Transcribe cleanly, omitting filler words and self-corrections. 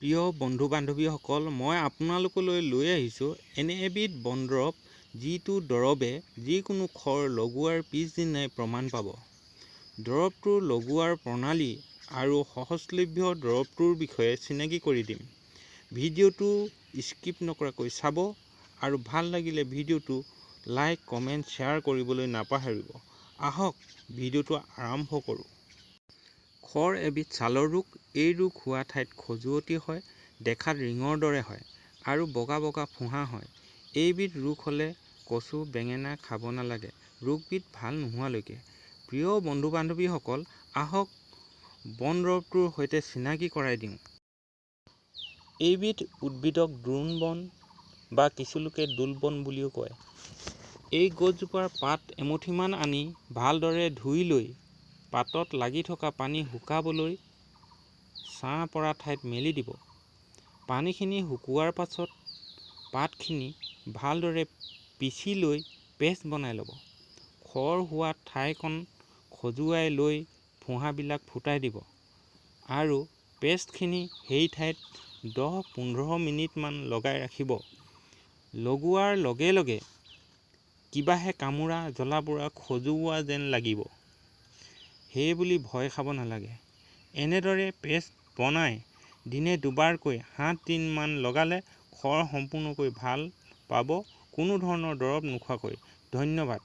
প্ৰিয় বন্ধু বান্ধৱীসকল, মই আপোনালোকলৈ লৈ আহিছোঁ এনে এবিধ বন দৰৱ, যিটো দৰৱে যিকোনো খৰ লগোৱাৰ পিছদিনাই প্ৰমাণ পাব। দৰৱটোৰ লগোৱাৰ প্ৰণালী আৰু সহজলভ্য দৰৱটোৰ বিষয়ে চিনাকি কৰি দিম। ভিডিঅ'টো স্কিপ নকৰাকৈ চাব আৰু ভাল লাগিলে ভিডিঅ'টো লাইক, কমেণ্ট, শ্বেয়াৰ কৰিবলৈ নাপাহৰিব। আহক ভিডিঅ'টো আৰম্ভ কৰোঁ। খৰ এবিধ ছালৰ ৰোগ। এই ৰোগ হোৱা ঠাইত খজুৱতি হয়, দেখাত ৰিঙৰ দৰে হয় আৰু বগা বগা ফোঁহা হয়। এইবিধ ৰোগ হ'লে কচু, বেঙেনা খাব নালাগে ৰোগবিধ ভাল নোহোৱালৈকে। প্ৰিয় বন্ধু বান্ধৱীসকল, আহক বন দৰৱটোৰ সৈতে চিনাকি কৰাই দিওঁ। এইবিধ উদ্ভিদক দ্ৰোণ বন বা কিছুলোকে দোল বন বুলিও কয়। এই গছজোপাৰ পাত এমুঠিমান আনি ভালদৰে ধুই লৈ পাতত লাগি থকা পানী শুকাবলৈ ছাঁ পৰা ঠাইত মেলি দিব। পানীখিনি শুকোৱাৰ পাছত পাতখিনি ভালদৰে পিচি লৈ পেষ্ট বনাই ল'ব। খৰ হোৱা ঠাইকণ খজুৱাই লৈ ফোঁহাবিলাক ফুটাই দিব আৰু পেষ্টখিনি সেই ঠাইত 10-15 মিনিটমান লগাই ৰাখিব। লগোৱাৰ লগে লগে কিবাহে কামোৰা, জ্বলা-পোৰা, খজুওৱা যেন লাগিব। সেইবুলি ভয় খাব নালাগে। এনেদৰে পেষ্ট বনাই দিনে দুবাৰকৈ 7 দিনমান লগালে খৰ সম্পূৰ্ণকৈ ভাল পাব, কোনো ধৰণৰ দৰৱ নোখোৱাকৈ। ধন্যবাদ।